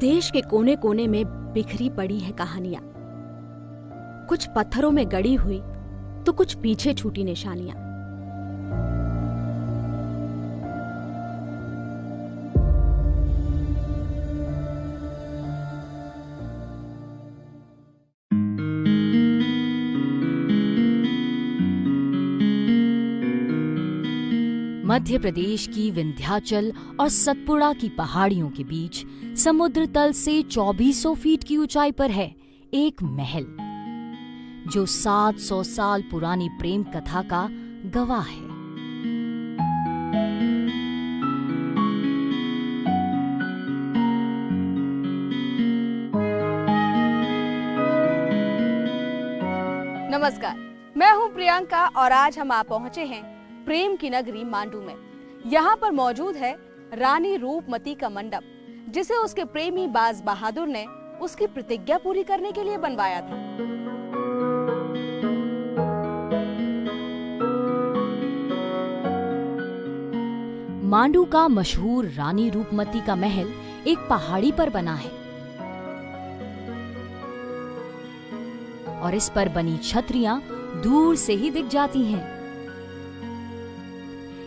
देश के कोने कोने में बिखरी पड़ी है कहानियां, कुछ पत्थरों में गड़ी हुई तो कुछ पीछे छूटी निशानियां। मध्य प्रदेश की विंध्याचल और सतपुड़ा की पहाड़ियों के बीच समुद्र तल से 2400 फीट की ऊंचाई पर है एक महल, जो 700 साल पुरानी प्रेम कथा का गवाह है। नमस्कार, मैं हूं प्रियंका और आज हम आ पहुंचे हैं प्रेम की नगरी मांडू में। यहाँ पर मौजूद है रानी रूपमती का मंडप, जिसे उसके प्रेमी बाज बहादुर ने उसकी प्रतिज्ञा पूरी करने के लिए बनवाया था। मांडू का मशहूर रानी रूपमती का महल एक पहाड़ी पर बना है और इस पर बनी छतरियां दूर से ही दिख जाती हैं।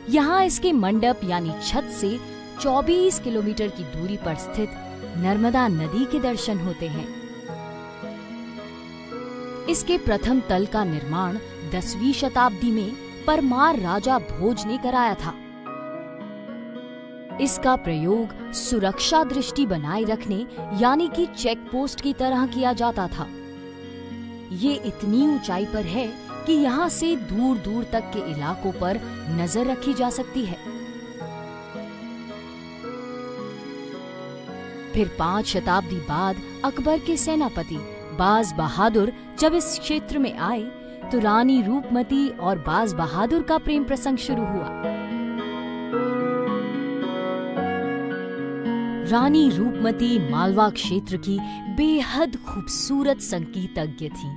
यहाँ इसके मंडप यानी छत से 24 किलोमीटर की दूरी पर स्थित नर्मदा नदी के दर्शन होते हैं। इसके प्रथम तल का निर्माण 10वीं शताब्दी में परमार राजा भोज ने कराया था। इसका प्रयोग सुरक्षा दृष्टि बनाए रखने यानी कि चेक पोस्ट की तरह किया जाता था। ये इतनी ऊंचाई पर है कि यहाँ से दूर दूर तक के इलाकों पर नजर रखी जा सकती है। फिर 5 शताब्दी बाद अकबर के सेनापति बाज बहादुर जब इस क्षेत्र में आए तो रानी रूपमती और बाज बहादुर का प्रेम प्रसंग शुरू हुआ। रानी रूपमती मालवा क्षेत्र की बेहद खूबसूरत संगीतज्ञ थी।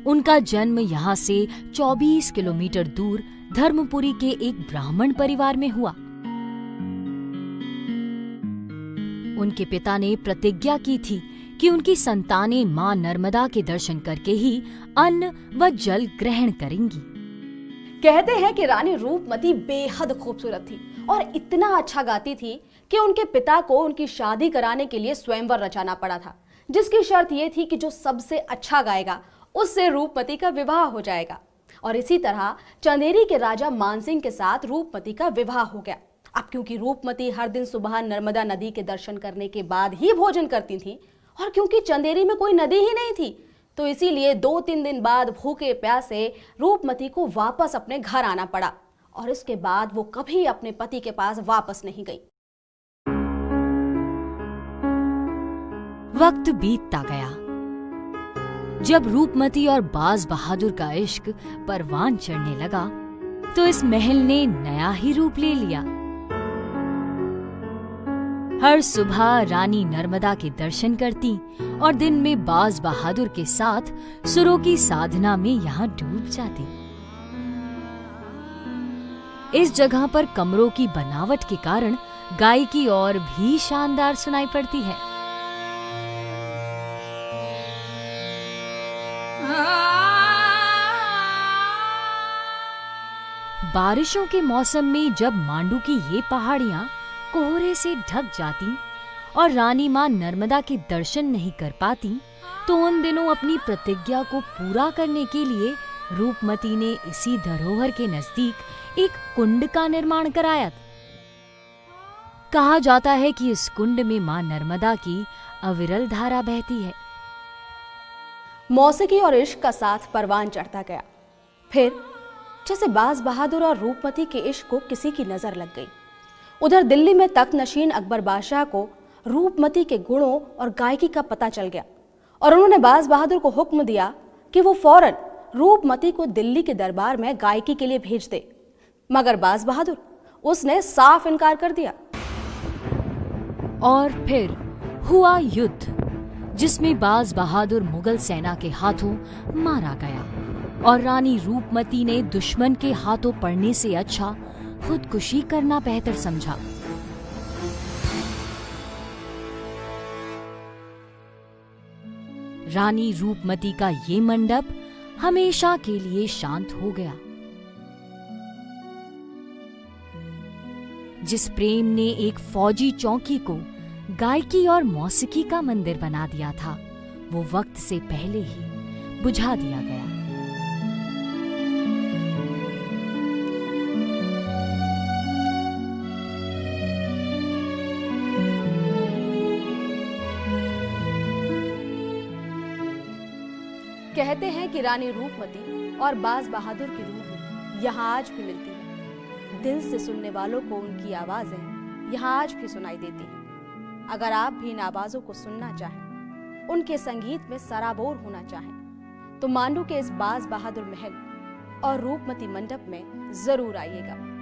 उनका जन्म यहाँ से 24 किलोमीटर दूर धर्मपुरी के एक ब्राह्मण परिवार में हुआ। उनके पिता ने प्रतिज्ञा की थी कि उनकी संतानें मां नर्मदा के दर्शन करके ही अन्न व जल ग्रहण करेंगी। कहते हैं कि रानी रूपमती बेहद खूबसूरत थी और इतना अच्छा गाती थी कि उनके पिता को उनकी शादी कराने के लिए स्वयंवर रचाना पड़ा था, जिसकी शर्त यह थी कि जो सबसे अच्छा गाएगा उससे रूपमती का विवाह हो जाएगा। और इसी तरह चंदेरी के राजा मानसिंह के साथ रूपमती का विवाह हो गया। अब क्योंकि रूपमती हर दिन सुबह नर्मदा नदी के दर्शन करने के बाद ही भोजन करती थी और क्योंकि चंदेरी में कोई नदी ही नहीं थी, तो इसीलिए 2-3 दिन बाद भूखे प्यासे रूपमती को वापस अपने घर आना पड़ा और इसके बाद वो कभी अपने पति के पास वापस नहीं गई। वक्त बीतता गया। जब रूपमती और बाज बहादुर का इश्क परवान चढ़ने लगा तो इस महल ने नया ही रूप ले लिया। हर सुबह रानी नर्मदा के दर्शन करती और दिन में बाज बहादुर के साथ सुरों की साधना में यहाँ डूब जाती। इस जगह पर कमरों की बनावट के कारण गायकी और भी शानदार सुनाई पड़ती है। बारिशों के मौसम में जब मांडू की ये पहाड़ियां कोहरे से ढक जाती और रानी मां नर्मदा के दर्शन नहीं कर पाती, तो उन दिनों अपनी प्रतिज्ञा को पूरा करने के लिए रूपमती ने इसी धरोहर के नजदीक एक कुंड का निर्माण कराया। कहा जाता है कि इस कुंड में मां नर्मदा की अविरल धारा बहती है। मौसीकी और इश्क का साथ परवान चढ़ता गया। फिर जैसे बाज बहादुर और रूपमती के इश्क को किसी की नजर लग गई, उधर दिल्ली में तख्त नशीन अकबर बादशाह को रूपमती के गुणों और गायकी का पता चल गया और उन्होंने बाज बहादुर को हुक्म दिया कि वो फौरन रूपमती को दिल्ली के दरबार में गायकी के लिए भेज दे। मगर बाज बहादुर उसने साफ इनकार कर दिया। और फिर हुआ युद्ध, जिसमें बाज बहादुर मुगल सेना के हाथों मारा गया और रानी रूपमती ने दुश्मन के हाथों पड़ने से अच्छा खुदकुशी करना बेहतर समझा। रानी रूपमती का ये मंडप हमेशा के लिए शांत हो गया। जिस प्रेम ने एक फौजी चौकी को गायकी और मौसीकी का मंदिर बना दिया था, वो वक्त से पहले ही बुझा दिया गया। कहते हैं कि रानी रूपमती और बाज बहादुर की रूह यहाँ आज भी मिलती है। दिल से सुनने वालों को उनकी आवाजें यहाँ आज भी सुनाई देती हैं। अगर आप भी इन आवाजों को सुनना चाहें, उनके संगीत में सराबोर होना चाहें, तो मांडू के इस बाज बहादुर महल और रूपमती मंडप में जरूर आइएगा।